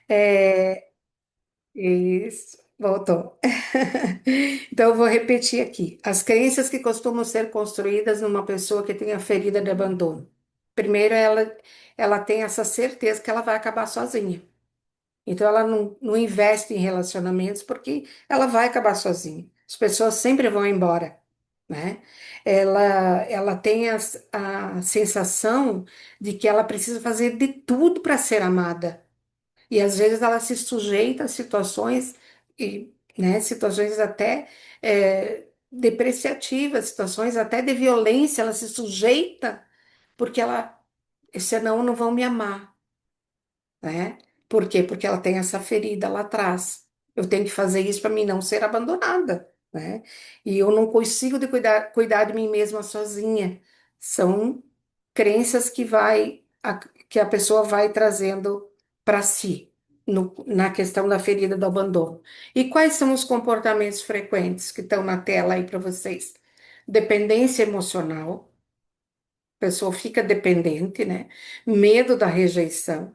É, isso, voltou. Então, eu vou repetir aqui. As crenças que costumam ser construídas numa pessoa que tem a ferida de abandono. Primeiro, ela tem essa certeza que ela vai acabar sozinha. Então, ela não investe em relacionamentos porque ela vai acabar sozinha. As pessoas sempre vão embora, né? Ela tem a sensação de que ela precisa fazer de tudo para ser amada. E às vezes ela se sujeita a situações, né, situações até depreciativas, situações até de violência, ela se sujeita porque senão não vão me amar, né? Por quê? Porque ela tem essa ferida lá atrás. Eu tenho que fazer isso para mim não ser abandonada, né? E eu não consigo cuidar de mim mesma sozinha. São crenças que a pessoa vai trazendo para si na questão da ferida do abandono. E quais são os comportamentos frequentes que estão na tela aí para vocês? Dependência emocional, a pessoa fica dependente, né? Medo da rejeição,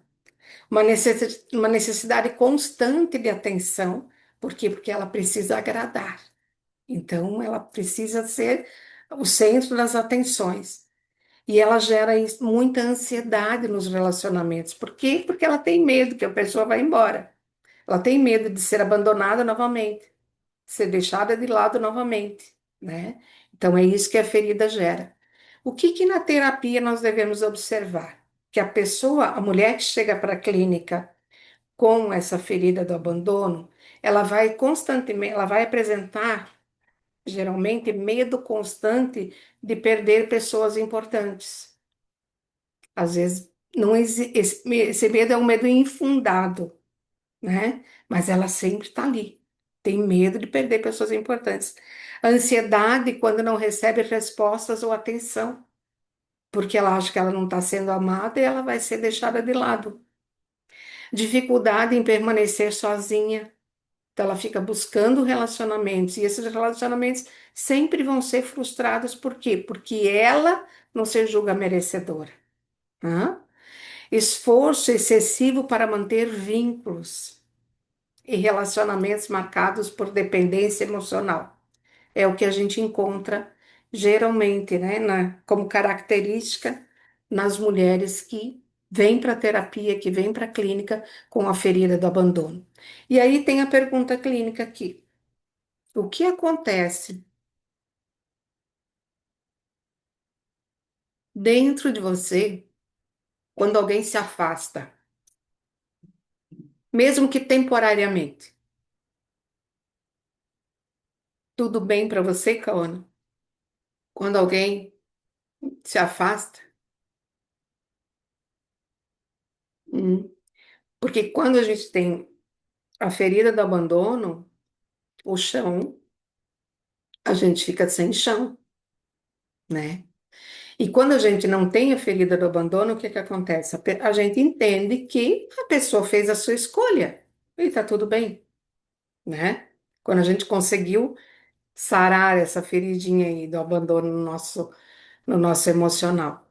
uma necessidade constante de atenção. Por quê? Porque ela precisa agradar. Então, ela precisa ser o centro das atenções. E ela gera muita ansiedade nos relacionamentos. Por quê? Porque ela tem medo que a pessoa vá embora. Ela tem medo de ser abandonada novamente, ser deixada de lado novamente, né? Então é isso que a ferida gera. O que que na terapia nós devemos observar? Que a pessoa, a mulher que chega para a clínica com essa ferida do abandono, ela vai constantemente, ela vai apresentar geralmente medo constante de perder pessoas importantes. Às vezes, não esse medo é um medo infundado, né? Mas ela sempre está ali. Tem medo de perder pessoas importantes. Ansiedade quando não recebe respostas ou atenção, porque ela acha que ela não está sendo amada e ela vai ser deixada de lado. Dificuldade em permanecer sozinha. Então, ela fica buscando relacionamentos, e esses relacionamentos sempre vão ser frustrados. Por quê? Porque ela não se julga merecedora. Hã? Esforço excessivo para manter vínculos e relacionamentos marcados por dependência emocional. É o que a gente encontra geralmente, né, como característica nas mulheres que vêm para a terapia, que vêm para a clínica com a ferida do abandono. E aí tem a pergunta clínica aqui. O que acontece dentro de você quando alguém se afasta, mesmo que temporariamente? Tudo bem para você, Kaona? Quando alguém se afasta? Hum. Porque quando a gente tem a ferida do abandono, o chão, a gente fica sem chão, né? E quando a gente não tem a ferida do abandono, o que que acontece? A gente entende que a pessoa fez a sua escolha e tá tudo bem, né? Quando a gente conseguiu sarar essa feridinha aí do abandono no nosso emocional.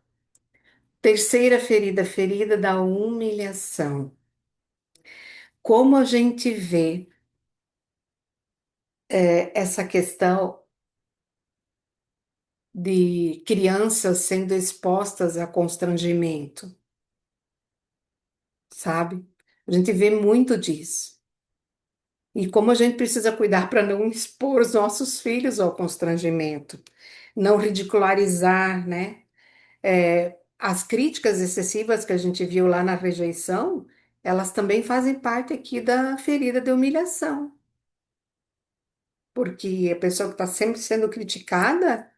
Terceira ferida, ferida da humilhação. Como a gente vê essa questão de crianças sendo expostas a constrangimento, sabe? A gente vê muito disso. E como a gente precisa cuidar para não expor os nossos filhos ao constrangimento, não ridicularizar, né? As críticas excessivas que a gente viu lá na rejeição, elas também fazem parte aqui da ferida de humilhação, porque a pessoa que está sempre sendo criticada,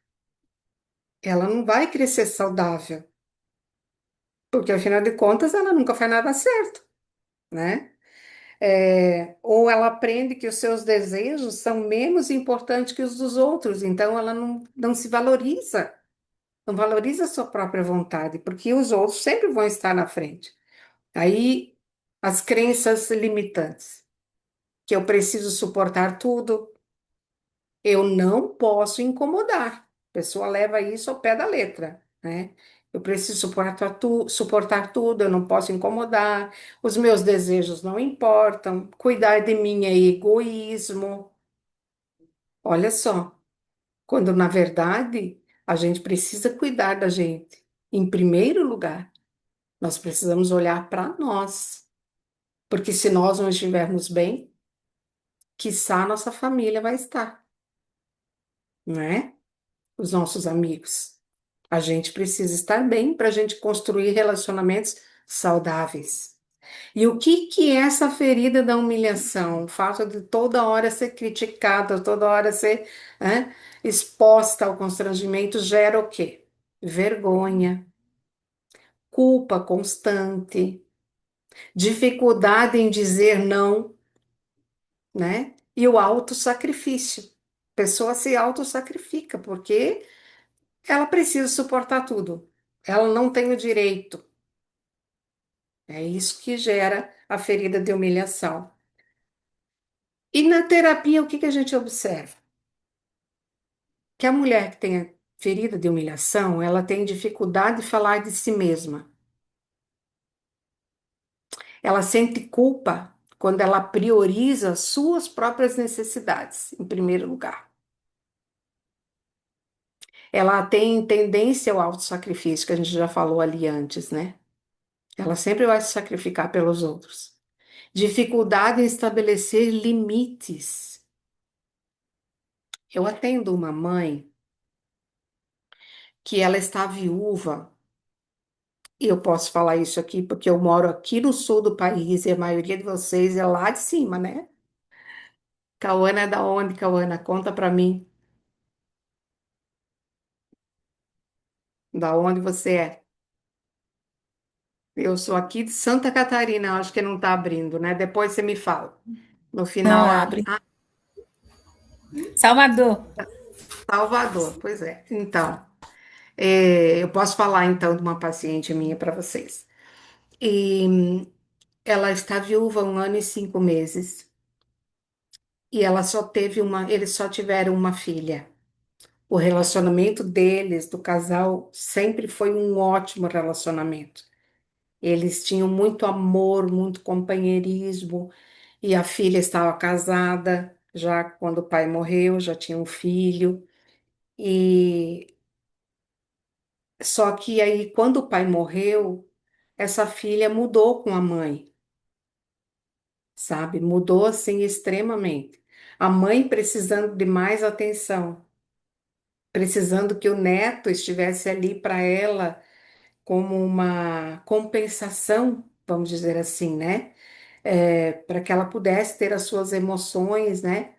ela não vai crescer saudável, porque afinal de contas ela nunca faz nada certo, né? Ou ela aprende que os seus desejos são menos importantes que os dos outros, então ela não se valoriza, não valoriza a sua própria vontade, porque os outros sempre vão estar na frente. Aí as crenças limitantes, que eu preciso suportar tudo, eu não posso incomodar. A pessoa leva isso ao pé da letra, né? Eu preciso suportar tudo, eu não posso incomodar, os meus desejos não importam, cuidar de mim é egoísmo. Olha só, quando na verdade a gente precisa cuidar da gente. Em primeiro lugar, nós precisamos olhar para nós, porque se nós não estivermos bem, quiçá nossa família vai estar, não é? Os nossos amigos. A gente precisa estar bem para a gente construir relacionamentos saudáveis. E o que que é essa ferida da humilhação? O fato de toda hora ser criticada, toda hora ser, né, exposta ao constrangimento gera o quê? Vergonha, culpa constante, dificuldade em dizer não, né? E o autossacrifício. A pessoa se autossacrifica porque ela precisa suportar tudo. Ela não tem o direito. É isso que gera a ferida de humilhação. E na terapia, o que que a gente observa? Que a mulher que tem a ferida de humilhação, ela tem dificuldade de falar de si mesma. Ela sente culpa quando ela prioriza suas próprias necessidades, em primeiro lugar. Ela tem tendência ao autossacrifício, que a gente já falou ali antes, né? Ela sempre vai se sacrificar pelos outros. Dificuldade em estabelecer limites. Eu atendo uma mãe que ela está viúva, e eu posso falar isso aqui porque eu moro aqui no sul do país e a maioria de vocês é lá de cima, né? Cauana é da onde, Cauana? Conta pra mim, da onde você é. Eu sou aqui de Santa Catarina, eu acho que não tá abrindo, né? Depois você me fala. No Não final abre. abre. Ah, Salvador. Salvador, pois é. Então, eu posso falar então de uma paciente minha para vocês. E ela está viúva há 1 ano e 5 meses. E ela só teve uma, eles só tiveram uma filha. O relacionamento deles, do casal, sempre foi um ótimo relacionamento. Eles tinham muito amor, muito companheirismo, e a filha estava casada, já quando o pai morreu, já tinha um filho. E só que aí, quando o pai morreu, essa filha mudou com a mãe, sabe? Mudou assim extremamente. A mãe precisando de mais atenção, precisando que o neto estivesse ali para ela como uma compensação, vamos dizer assim, né? Para que ela pudesse ter as suas emoções, né?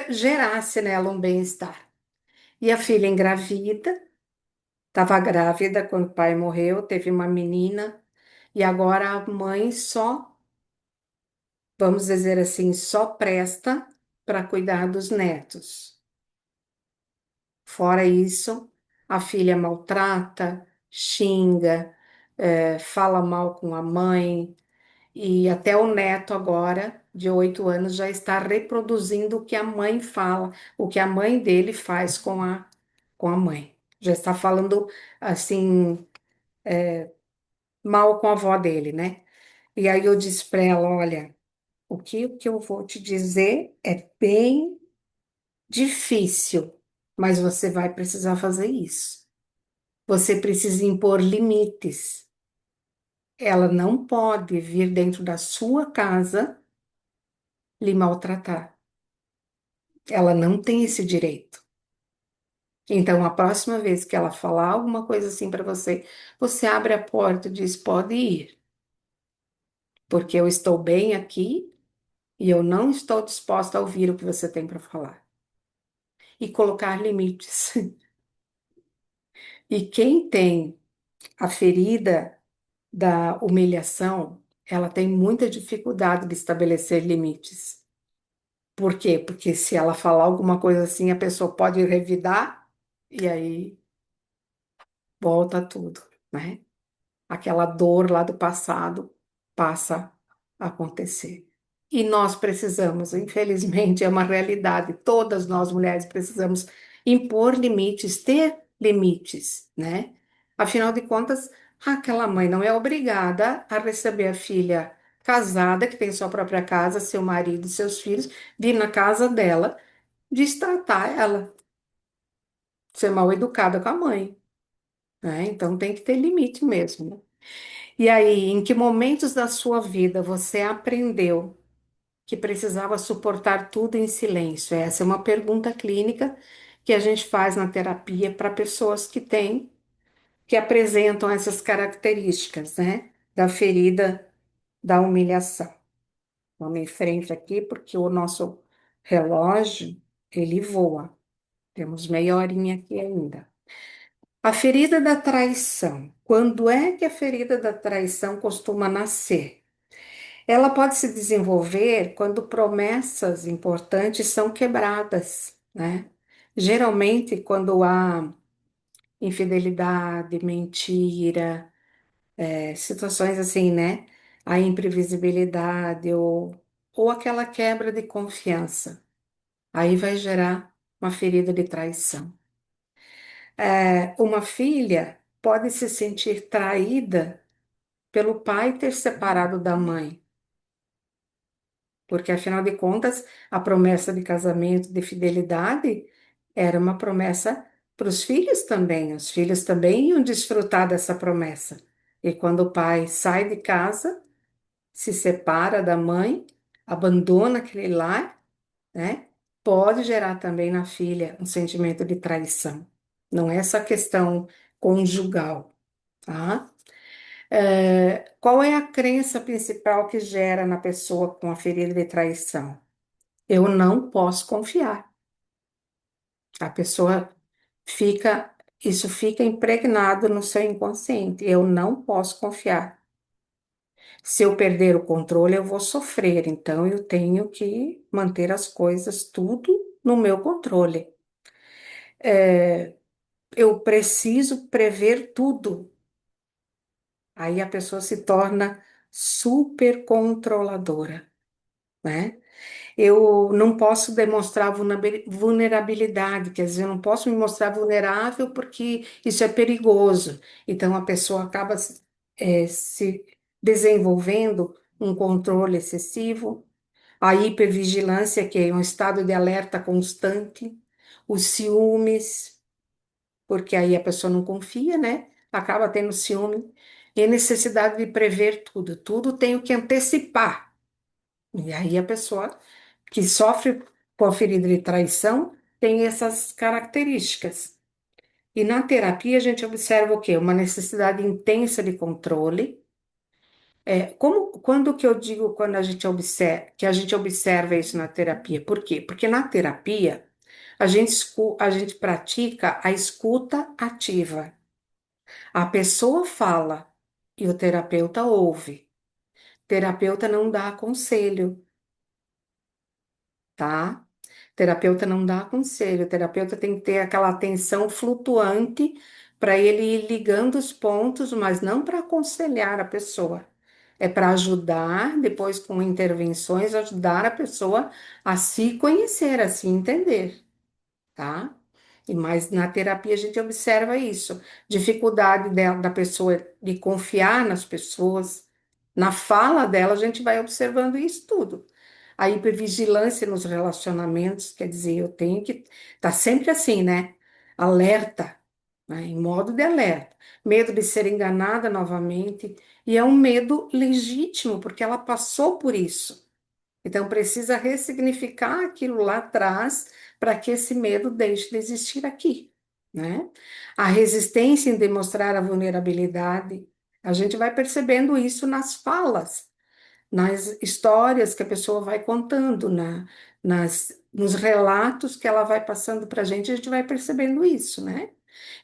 Gerasse nela um bem-estar. E a filha engravida, estava grávida quando o pai morreu, teve uma menina, e agora a mãe só, vamos dizer assim, só presta para cuidar dos netos. Fora isso, a filha maltrata, xinga, fala mal com a mãe, e até o neto agora, de 8 anos, já está reproduzindo o que a mãe fala, o que a mãe dele faz com a mãe. Já está falando assim, mal com a avó dele, né? E aí eu disse para ela, olha, o que eu vou te dizer é bem difícil, mas você vai precisar fazer isso. Você precisa impor limites. Ela não pode vir dentro da sua casa lhe maltratar. Ela não tem esse direito. Então, a próxima vez que ela falar alguma coisa assim para você, você abre a porta e diz: pode ir, porque eu estou bem aqui e eu não estou disposta a ouvir o que você tem para falar. E colocar limites. E quem tem a ferida da humilhação, ela tem muita dificuldade de estabelecer limites. Por quê? Porque se ela falar alguma coisa assim, a pessoa pode revidar e aí volta tudo, né? Aquela dor lá do passado passa a acontecer. E nós precisamos, infelizmente, é uma realidade, todas nós mulheres precisamos impor limites, ter limites, né? Afinal de contas, aquela mãe não é obrigada a receber a filha casada, que tem sua própria casa, seu marido, seus filhos, vir na casa dela, destratar ela, ser mal educada com a mãe, né? Então tem que ter limite mesmo. E aí, em que momentos da sua vida você aprendeu que precisava suportar tudo em silêncio? Essa é uma pergunta clínica que a gente faz na terapia para pessoas que apresentam essas características, né? Da ferida da humilhação. Vamos em frente aqui, porque o nosso relógio, ele voa. Temos meia horinha aqui ainda. A ferida da traição. Quando é que a ferida da traição costuma nascer? Ela pode se desenvolver quando promessas importantes são quebradas, né? Geralmente, quando há infidelidade, mentira, situações assim, né? A imprevisibilidade ou aquela quebra de confiança. Aí vai gerar uma ferida de traição. Uma filha pode se sentir traída pelo pai ter separado da mãe, porque afinal de contas, a promessa de casamento, de fidelidade, era uma promessa para os filhos também. Os filhos também iam desfrutar dessa promessa. E quando o pai sai de casa, se separa da mãe, abandona aquele lar, né? Pode gerar também na filha um sentimento de traição. Não é essa questão conjugal, tá? Qual é a crença principal que gera na pessoa com a ferida de traição? Eu não posso confiar. A pessoa isso fica impregnado no seu inconsciente. Eu não posso confiar. Se eu perder o controle, eu vou sofrer. Então, eu tenho que manter as coisas tudo no meu controle. Eu preciso prever tudo. Aí a pessoa se torna super controladora, né? Eu não posso demonstrar vulnerabilidade, quer dizer, eu não posso me mostrar vulnerável porque isso é perigoso. Então, a pessoa acaba se desenvolvendo um controle excessivo, a hipervigilância, que é um estado de alerta constante, os ciúmes, porque aí a pessoa não confia, né? Acaba tendo ciúme, e a necessidade de prever tudo, tudo tenho que antecipar. E aí a pessoa que sofre com a ferida de traição tem essas características. E na terapia a gente observa o quê? Uma necessidade intensa de controle. Quando que eu digo quando que a gente observa isso na terapia? Por quê? Porque na terapia a gente pratica a escuta ativa. A pessoa fala e o terapeuta ouve. O terapeuta não dá conselho, tá? Terapeuta não dá conselho, o terapeuta tem que ter aquela atenção flutuante para ele ir ligando os pontos, mas não para aconselhar a pessoa. É para ajudar, depois com intervenções, ajudar a pessoa a se conhecer, a se entender, tá? Mas na terapia a gente observa isso, dificuldade da pessoa de confiar nas pessoas, na fala dela a gente vai observando isso tudo. A hipervigilância nos relacionamentos, quer dizer, eu tenho que estar sempre assim, né? Alerta, né? Em modo de alerta. Medo de ser enganada novamente, e é um medo legítimo, porque ela passou por isso. Então, precisa ressignificar aquilo lá atrás para que esse medo deixe de existir aqui, né? A resistência em demonstrar a vulnerabilidade, a gente vai percebendo isso nas falas, nas histórias que a pessoa vai contando, nos relatos que ela vai passando para a gente vai percebendo isso, né?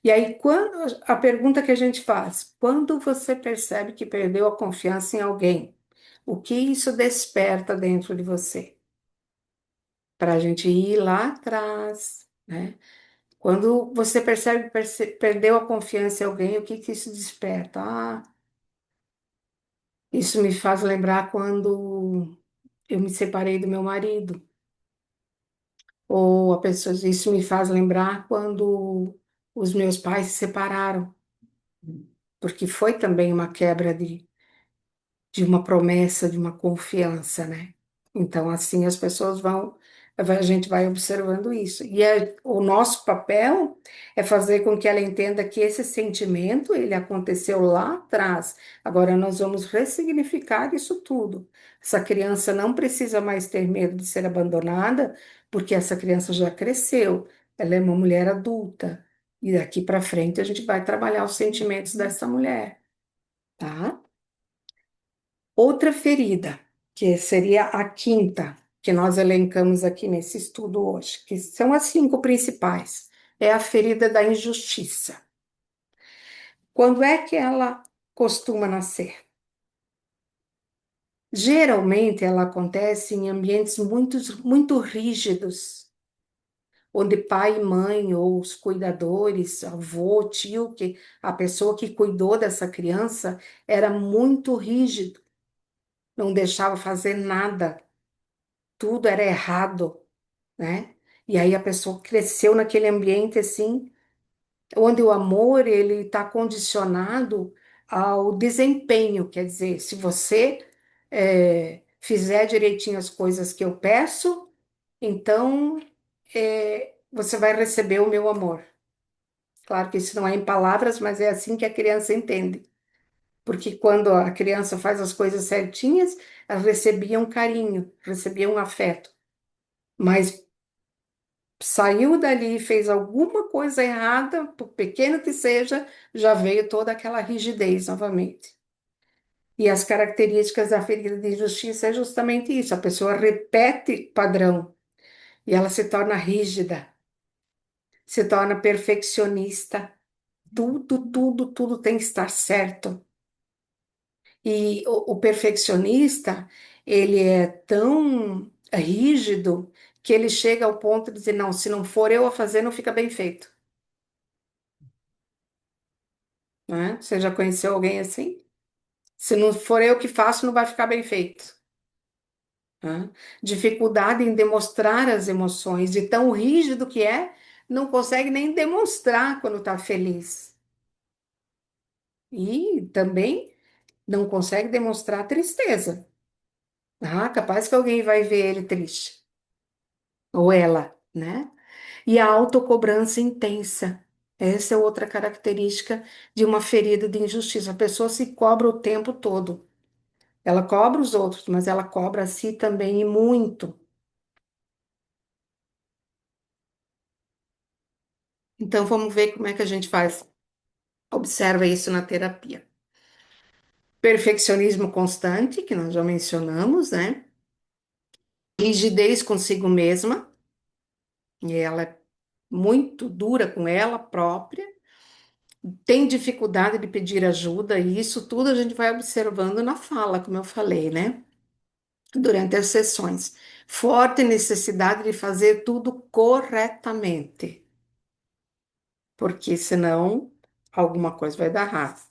E aí, quando a pergunta que a gente faz, quando você percebe que perdeu a confiança em alguém, o que isso desperta dentro de você? Para a gente ir lá atrás, né? Quando você percebe que perdeu a confiança em alguém, o que que isso desperta? Ah, isso me faz lembrar quando eu me separei do meu marido. Ou a pessoa, isso me faz lembrar quando os meus pais se separaram, porque foi também uma quebra de uma promessa, de uma confiança, né? Então, assim, as pessoas a gente vai observando isso. O nosso papel é fazer com que ela entenda que esse sentimento, ele aconteceu lá atrás. Agora nós vamos ressignificar isso tudo. Essa criança não precisa mais ter medo de ser abandonada, porque essa criança já cresceu. Ela é uma mulher adulta. E daqui para frente a gente vai trabalhar os sentimentos dessa mulher, tá? Outra ferida, que seria a quinta, que nós elencamos aqui nesse estudo hoje, que são as cinco principais, é a ferida da injustiça. Quando é que ela costuma nascer? Geralmente ela acontece em ambientes muito rígidos, onde pai e mãe, ou os cuidadores, avô, tio, que a pessoa que cuidou dessa criança era muito rígido, não deixava fazer nada, tudo era errado, né? E aí a pessoa cresceu naquele ambiente assim, onde o amor ele está condicionado ao desempenho, quer dizer, se você fizer direitinho as coisas que eu peço, então você vai receber o meu amor. Claro que isso não é em palavras, mas é assim que a criança entende. Porque quando a criança faz as coisas certinhas, ela recebia um carinho, recebia um afeto. Mas saiu dali e fez alguma coisa errada, por pequeno que seja, já veio toda aquela rigidez novamente. E as características da ferida de injustiça é justamente isso: a pessoa repete padrão e ela se torna rígida, se torna perfeccionista. Tudo tem que estar certo. E o perfeccionista, ele é tão rígido que ele chega ao ponto de dizer: não, se não for eu a fazer, não fica bem feito. Né? Você já conheceu alguém assim? Se não for eu que faço, não vai ficar bem feito. Né? Dificuldade em demonstrar as emoções, de tão rígido que é, não consegue nem demonstrar quando está feliz. E também não consegue demonstrar tristeza. Ah, capaz que alguém vai ver ele triste, ou ela, né? E a autocobrança intensa. Essa é outra característica de uma ferida de injustiça. A pessoa se cobra o tempo todo. Ela cobra os outros, mas ela cobra a si também e muito. Então vamos ver como é que a gente faz. Observa isso na terapia. Perfeccionismo constante, que nós já mencionamos, né? Rigidez consigo mesma, e ela é muito dura com ela própria. Tem dificuldade de pedir ajuda, e isso tudo a gente vai observando na fala, como eu falei, né? Durante as sessões. Forte necessidade de fazer tudo corretamente, porque senão alguma coisa vai dar errado.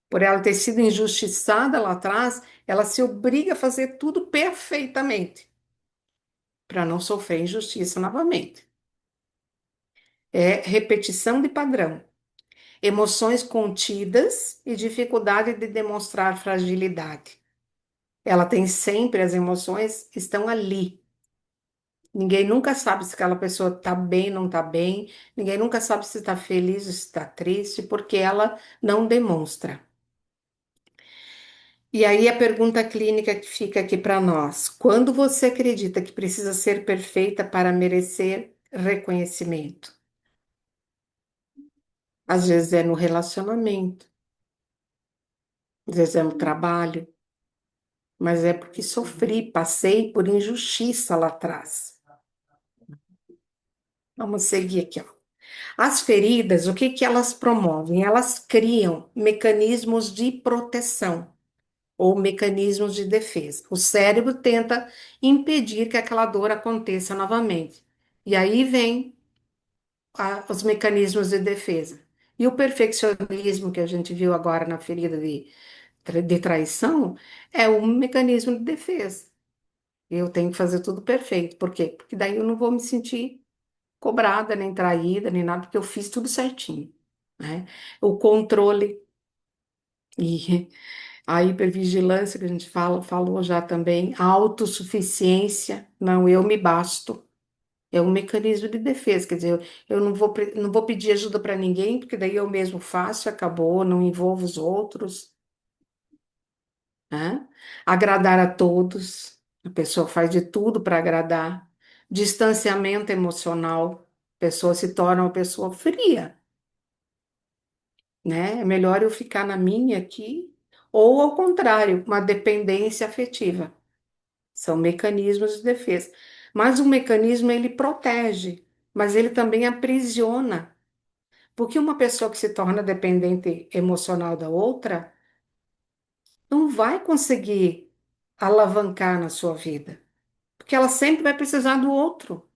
Por ela ter sido injustiçada lá atrás, ela se obriga a fazer tudo perfeitamente, para não sofrer injustiça novamente. É repetição de padrão, emoções contidas e dificuldade de demonstrar fragilidade. Ela tem sempre as emoções estão ali. Ninguém nunca sabe se aquela pessoa está bem, não está bem. Ninguém nunca sabe se está feliz ou se está triste, porque ela não demonstra. E aí a pergunta clínica que fica aqui para nós: quando você acredita que precisa ser perfeita para merecer reconhecimento? Às vezes é no relacionamento, às vezes é no trabalho, mas é porque sofri, passei por injustiça lá atrás. Vamos seguir aqui, ó. As feridas, o que que elas promovem? Elas criam mecanismos de proteção ou mecanismos de defesa. O cérebro tenta impedir que aquela dor aconteça novamente. E aí vem os mecanismos de defesa. E o perfeccionismo que a gente viu agora na ferida de traição é um mecanismo de defesa. Eu tenho que fazer tudo perfeito. Por quê? Porque daí eu não vou me sentir cobrada, nem traída, nem nada, porque eu fiz tudo certinho. né? O controle e a hipervigilância que a gente falou já também, a autossuficiência, não, eu me basto. É um mecanismo de defesa, quer dizer, eu não vou pedir ajuda para ninguém, porque daí eu mesmo faço, acabou, não envolvo os outros, né? Agradar a todos, a pessoa faz de tudo para agradar. Distanciamento emocional, a pessoa se torna uma pessoa fria, né? É melhor eu ficar na minha aqui, ou ao contrário, uma dependência afetiva. São mecanismos de defesa. Mas o mecanismo ele protege, mas ele também aprisiona. Porque uma pessoa que se torna dependente emocional da outra não vai conseguir alavancar na sua vida, porque ela sempre vai precisar do outro,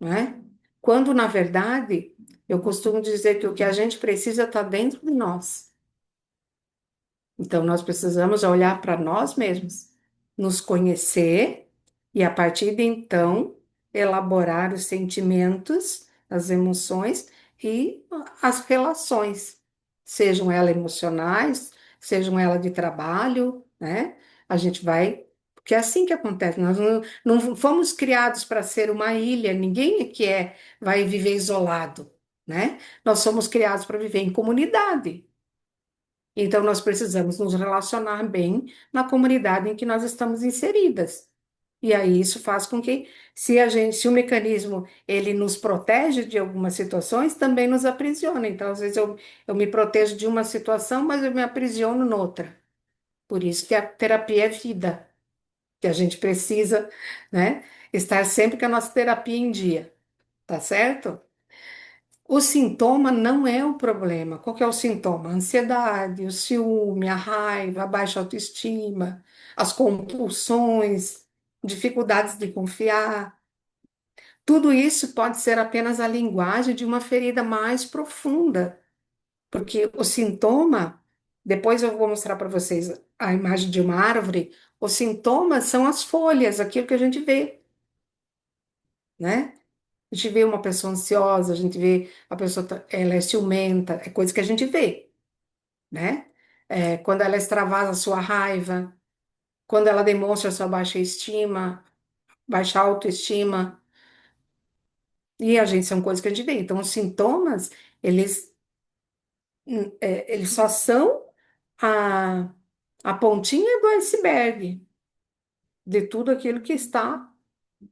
né? Quando, na verdade, eu costumo dizer que o que a gente precisa está dentro de nós. Então, nós precisamos olhar para nós mesmos, nos conhecer e, a partir de então, elaborar os sentimentos, as emoções e as relações, sejam elas emocionais, sejam elas de trabalho, né? A gente vai. Porque é assim que acontece. Nós não fomos criados para ser uma ilha, ninguém aqui vai viver isolado, né? Nós somos criados para viver em comunidade. Então, nós precisamos nos relacionar bem na comunidade em que nós estamos inseridas. E aí isso faz com que, se o mecanismo ele nos protege de algumas situações, também nos aprisiona. Então, às vezes eu me protejo de uma situação, mas eu me aprisiono noutra. Por isso que a terapia é vida, que a gente precisa, né, estar sempre com a nossa terapia em dia, tá certo? O sintoma não é o problema. Qual que é o sintoma? A ansiedade, o ciúme, a raiva, a baixa autoestima, as compulsões, dificuldades de confiar. Tudo isso pode ser apenas a linguagem de uma ferida mais profunda, porque o sintoma, depois eu vou mostrar para vocês a imagem de uma árvore, os sintomas são as folhas, aquilo que a gente vê, né? A gente vê uma pessoa ansiosa, a gente vê a pessoa, ela é ciumenta, é coisa que a gente vê, né? É, quando ela extravasa a sua raiva, quando ela demonstra a sua baixa estima, baixa autoestima, e a gente são coisas que a gente vê. Então, os sintomas, eles, eles só são a, a pontinha do iceberg de tudo aquilo que está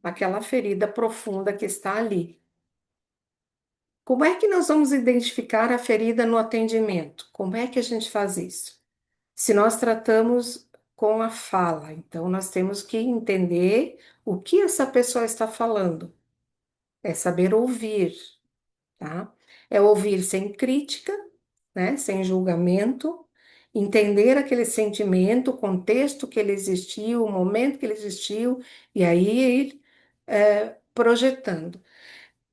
naquela ferida profunda que está ali. Como é que nós vamos identificar a ferida no atendimento? Como é que a gente faz isso? Se nós tratamos com a fala, então nós temos que entender o que essa pessoa está falando. É saber ouvir, tá? É ouvir sem crítica, né? Sem julgamento, entender aquele sentimento, o contexto que ele existiu, o momento que ele existiu, e aí ir projetando.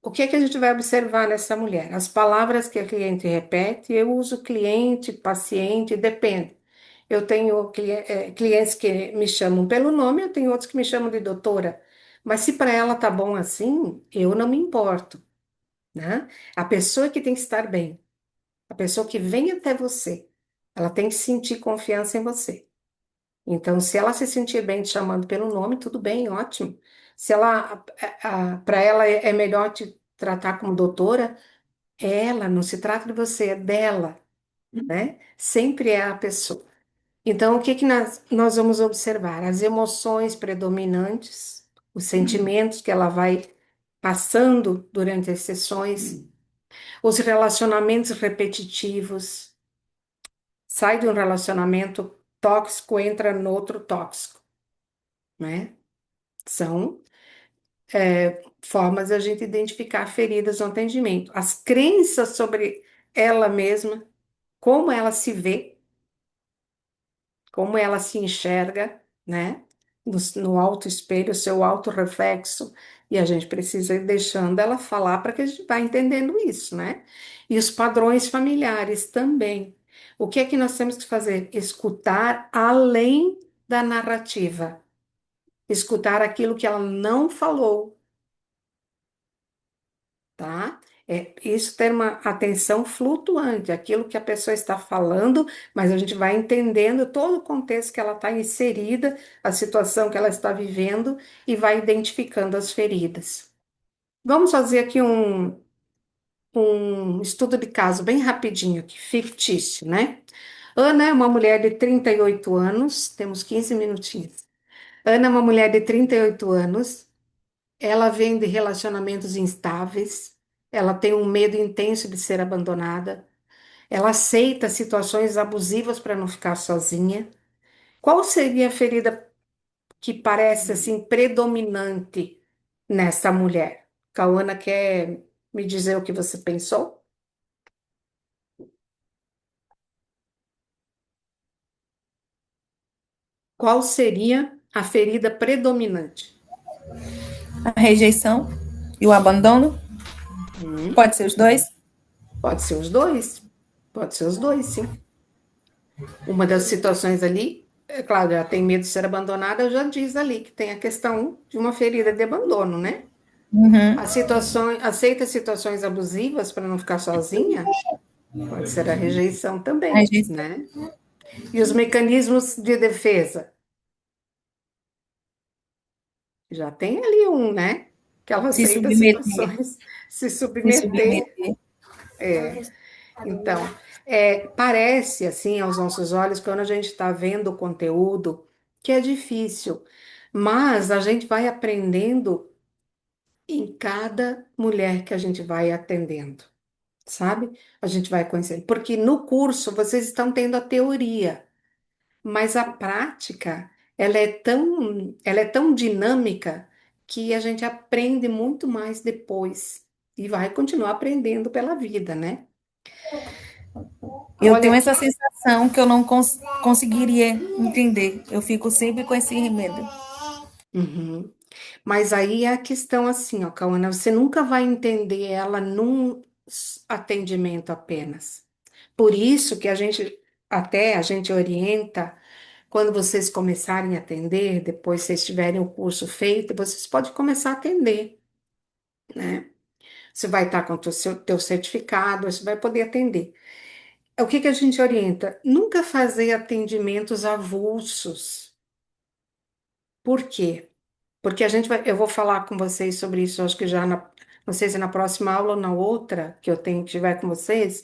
O que é que a gente vai observar nessa mulher? As palavras que a cliente repete, eu uso cliente, paciente, depende. Eu tenho clientes que me chamam pelo nome, eu tenho outros que me chamam de doutora. Mas se para ela tá bom assim, eu não me importo, né? A pessoa que tem que estar bem, a pessoa que vem até você, ela tem que sentir confiança em você. Então, se ela se sentir bem te chamando pelo nome, tudo bem, ótimo. Se ela, para ela é melhor te tratar como doutora, é ela, não se trata de você, é dela, né? Sempre é a pessoa. Então, o que que nós vamos observar? As emoções predominantes, os sentimentos que ela vai passando durante as sessões, os relacionamentos repetitivos, sai de um relacionamento tóxico, entra no outro tóxico, né? São formas de a gente identificar feridas no atendimento. As crenças sobre ela mesma, como ela se vê, como ela se enxerga, né? No autoespelho, o seu autorreflexo, e a gente precisa ir deixando ela falar para que a gente vá entendendo isso, né? E os padrões familiares também. O que é que nós temos que fazer? Escutar além da narrativa. Escutar aquilo que ela não falou, tá? Isso ter uma atenção flutuante, aquilo que a pessoa está falando, mas a gente vai entendendo todo o contexto que ela está inserida, a situação que ela está vivendo e vai identificando as feridas. Vamos fazer aqui um estudo de caso bem rapidinho aqui, fictício, né? Ana é uma mulher de 38 anos, temos 15 minutinhos. Ana é uma mulher de 38 anos, ela vem de relacionamentos instáveis, ela tem um medo intenso de ser abandonada, ela aceita situações abusivas para não ficar sozinha. Qual seria a ferida que parece assim predominante nessa mulher? Cauana quer me dizer o que você pensou? Qual seria a ferida predominante? A rejeição e o abandono? Hum, Pode ser os dois? pode ser os dois. Pode ser os dois, sim. Uma das situações ali, é claro, ela tem medo de ser abandonada, já diz ali que tem a questão de uma ferida de abandono, né? Uhum. A situação, aceita situações abusivas para não ficar sozinha, pode ser a rejeição A também, rejeição. né? E os mecanismos de defesa, já tem ali um, né? Que ela Se aceita submeter. situações, se Se submeter. submeter. Então, parece assim aos nossos olhos, quando a gente está vendo o conteúdo, que é difícil, mas a gente vai aprendendo em cada mulher que a gente vai atendendo, sabe? A gente vai conhecendo, porque no curso vocês estão tendo a teoria, mas a prática, ela é tão dinâmica que a gente aprende muito mais depois e vai continuar aprendendo pela vida, né? Eu Olha tenho essa aqui. sensação que eu não conseguiria entender. Eu fico sempre com esse medo. Uhum. Mas aí é a questão assim, ó, Cauana, você nunca vai entender ela num atendimento apenas. Por isso que a gente orienta, quando vocês começarem a atender, depois vocês tiverem o curso feito, vocês podem começar a atender, né? Você vai estar com o teu certificado, você vai poder atender. O que que a gente orienta? Nunca fazer atendimentos avulsos. Por quê? Porque eu vou falar com vocês sobre isso, acho que não sei se na próxima aula ou na outra que eu tenho que tiver com vocês,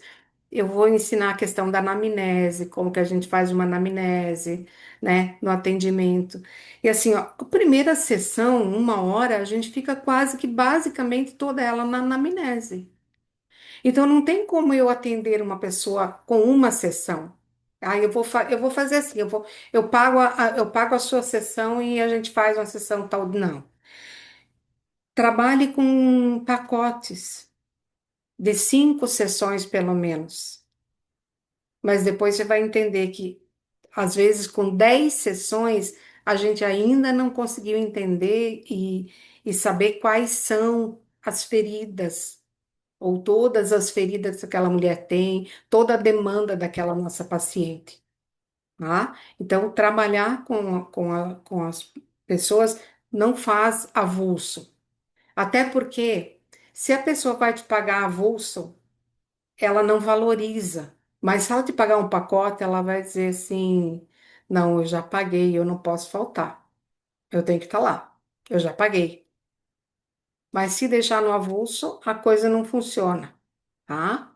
eu vou ensinar a questão da anamnese, como que a gente faz uma anamnese, né, no atendimento. E assim, ó, a primeira sessão, 1 hora, a gente fica quase que basicamente toda ela na anamnese. Então não tem como eu atender uma pessoa com uma sessão. Aí eu vou fazer assim, eu pago a sua sessão e a gente faz uma sessão tal. Não. Trabalhe com pacotes de 5 sessões, pelo menos. Mas depois você vai entender que, às vezes, com 10 sessões, a gente ainda não conseguiu entender e saber quais são as feridas, ou todas as feridas que aquela mulher tem, toda a demanda daquela nossa paciente. Tá? Então, trabalhar com as pessoas não faz avulso. Até porque, se a pessoa vai te pagar avulso, ela não valoriza. Mas se ela te pagar um pacote, ela vai dizer assim: não, eu já paguei, eu não posso faltar. Eu tenho que estar lá. Eu já paguei. Mas se deixar no avulso, a coisa não funciona, tá?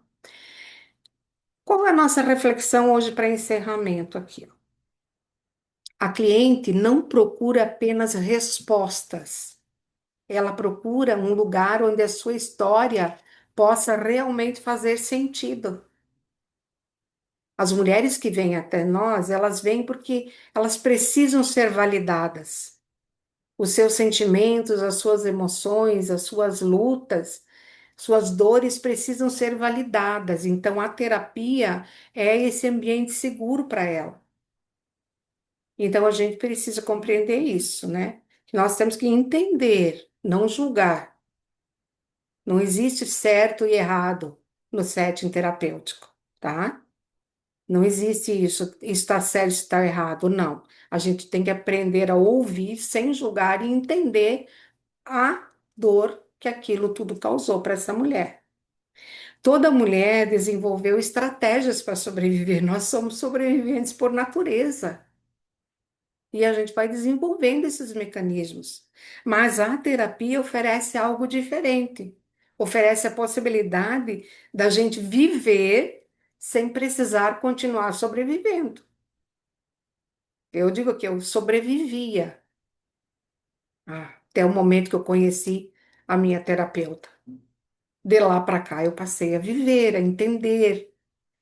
Qual é a nossa reflexão hoje para encerramento aqui? Ó? A cliente não procura apenas respostas. Ela procura um lugar onde a sua história possa realmente fazer sentido. As mulheres que vêm até nós, elas vêm porque elas precisam ser validadas. Os seus sentimentos, as suas emoções, as suas lutas, suas dores precisam ser validadas. Então, a terapia é esse ambiente seguro para ela. Então, a gente precisa compreender isso, né? Que nós temos que entender, não julgar. Não existe certo e errado no setting terapêutico, tá? Não existe isso, isso está certo, isso está errado, não. A gente tem que aprender a ouvir sem julgar e entender a dor que aquilo tudo causou para essa mulher. Toda mulher desenvolveu estratégias para sobreviver. Nós somos sobreviventes por natureza. E a gente vai desenvolvendo esses mecanismos. Mas a terapia oferece algo diferente. Oferece a possibilidade da gente viver sem precisar continuar sobrevivendo. Eu digo que eu sobrevivia até o momento que eu conheci a minha terapeuta. De lá para cá eu passei a viver, a entender.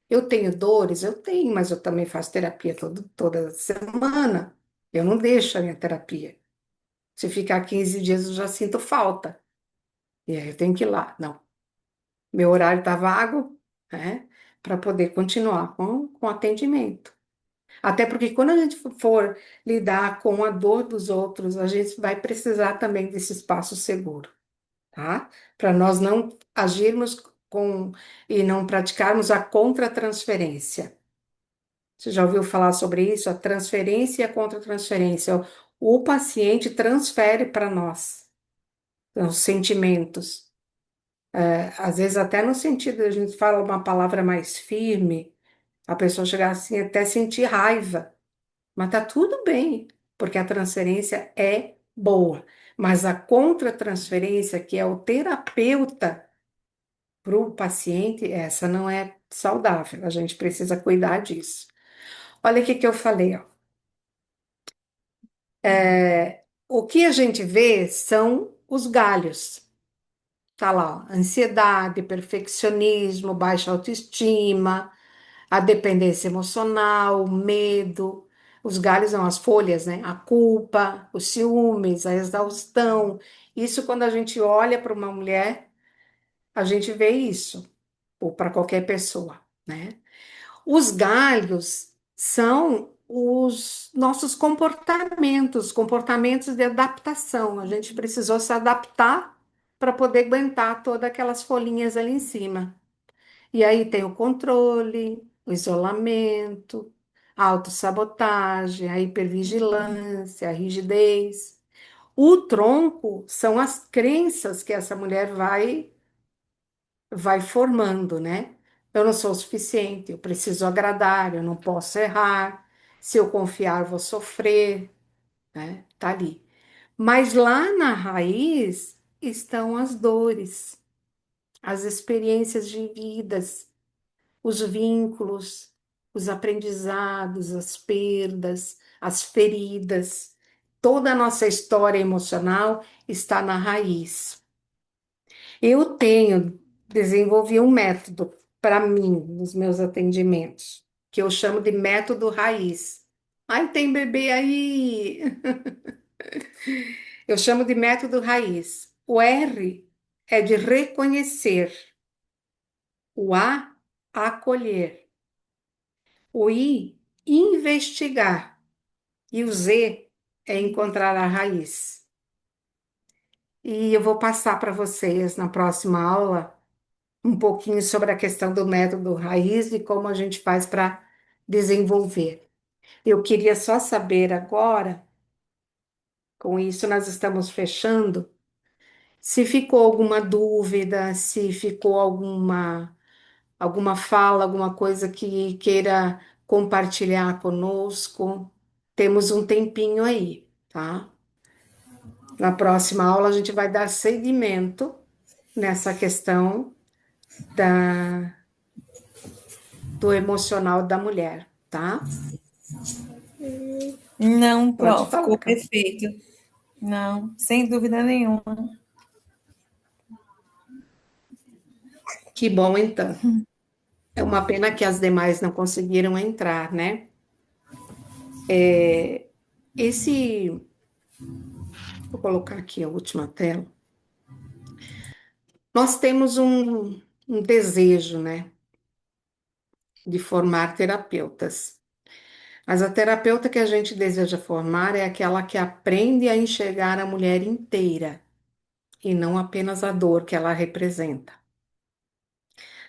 Eu tenho dores, eu tenho, mas eu também faço terapia toda semana. Eu não deixo a minha terapia. Se ficar 15 dias, eu já sinto falta. E aí eu tenho que ir lá. Não, meu horário está vago, né? Para poder continuar com o atendimento. Até porque quando a gente for lidar com a dor dos outros, a gente vai precisar também desse espaço seguro, tá? Para nós não agirmos com e não praticarmos a contratransferência. Você já ouviu falar sobre isso? A transferência e a contratransferência. O paciente transfere para nós os sentimentos. Às vezes, até no sentido, a gente fala uma palavra mais firme, a pessoa chegar assim, até sentir raiva. Mas tá tudo bem, porque a transferência é boa. Mas a contratransferência, que é o terapeuta para o paciente, essa não é saudável. A gente precisa cuidar disso. Olha o que que eu falei, ó. O que a gente vê são os galhos. Tá lá, ó, ansiedade, perfeccionismo, baixa autoestima, a dependência emocional, o medo. Os galhos são as folhas, né? A culpa, os ciúmes, a exaustão. Isso quando a gente olha para uma mulher, a gente vê isso, ou para qualquer pessoa, né? Os galhos são os nossos comportamentos, comportamentos de adaptação. A gente precisou se adaptar para poder aguentar todas aquelas folhinhas ali em cima. E aí tem o controle, o isolamento, a autossabotagem, a hipervigilância, a rigidez. O tronco são as crenças que essa mulher vai formando, né? Eu não sou o suficiente, eu preciso agradar, eu não posso errar. Se eu confiar, vou sofrer, né? Tá ali. Mas lá na raiz estão as dores, as experiências de vidas, os vínculos, os aprendizados, as perdas, as feridas. Toda a nossa história emocional está na raiz. Eu desenvolvi um método para mim, nos meus atendimentos, que eu chamo de método raiz. Ai, tem bebê aí! Eu chamo de método raiz. O R é de reconhecer, o A, acolher, o I, investigar, e o Z é encontrar a raiz. E eu vou passar para vocês na próxima aula um pouquinho sobre a questão do método raiz e como a gente faz para desenvolver. Eu queria só saber agora, com isso nós estamos fechando, se ficou alguma dúvida, se ficou alguma fala, alguma coisa que queira compartilhar conosco. Temos um tempinho aí, tá? Na próxima aula a gente vai dar seguimento nessa questão da, do emocional da mulher, tá? Não, Pode ficou falar, Cam. perfeito. Não, sem dúvida nenhuma. Que bom, então. É uma pena que as demais não conseguiram entrar, né? É, esse, vou colocar aqui a última tela. Nós temos um desejo, né, de formar terapeutas. Mas a terapeuta que a gente deseja formar é aquela que aprende a enxergar a mulher inteira e não apenas a dor que ela representa.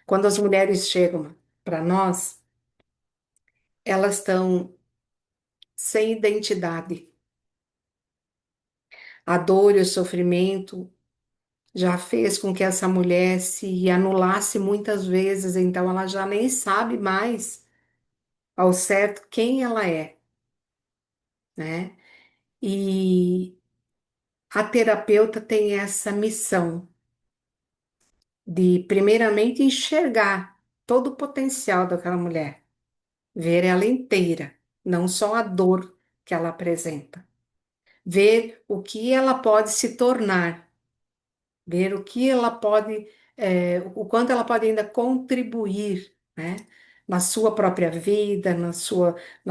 Quando as mulheres chegam para nós, elas estão sem identidade. A dor e o sofrimento já fez com que essa mulher se anulasse muitas vezes, então ela já nem sabe mais ao certo quem ela é, né? E a terapeuta tem essa missão de, primeiramente, enxergar todo o potencial daquela mulher, ver ela inteira, não só a dor que ela apresenta, ver o que ela pode se tornar, ver o que ela pode, o quanto ela pode ainda contribuir, né, na sua própria vida, nas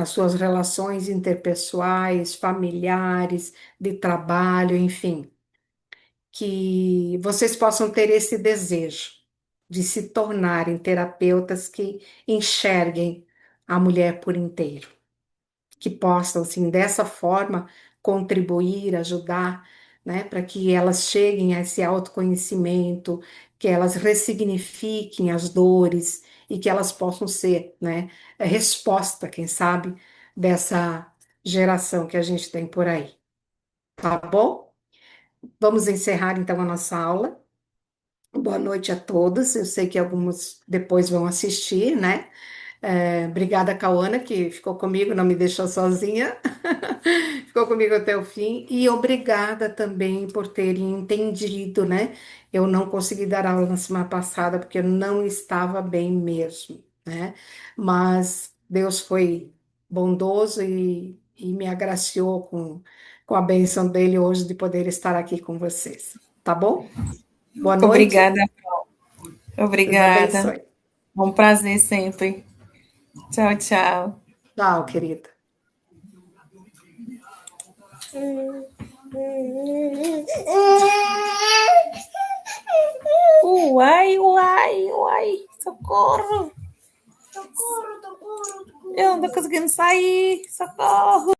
suas relações interpessoais, familiares, de trabalho, enfim, que vocês possam ter esse desejo de se tornarem terapeutas que enxerguem a mulher por inteiro, que possam, assim, dessa forma, contribuir, ajudar, né, para que elas cheguem a esse autoconhecimento, que elas ressignifiquem as dores e que elas possam ser, né, a resposta, quem sabe, dessa geração que a gente tem por aí. Tá bom? Vamos encerrar então a nossa aula. Boa noite a todos. Eu sei que alguns depois vão assistir, né? Obrigada, Cauana, que ficou comigo, não me deixou sozinha. Ficou comigo até o fim. E obrigada também por terem entendido, né? Eu não consegui dar aula na semana passada porque eu não estava bem mesmo, né? Mas Deus foi bondoso e me agraciou com a bênção dele hoje de poder estar aqui com vocês. Tá bom? Boa noite. Obrigada, Deus obrigada. abençoe. É um prazer sempre. Tchau, tchau. Tchau, querida. Uai, uai, uai. Socorro. Eu não tô conseguindo sair. Socorro.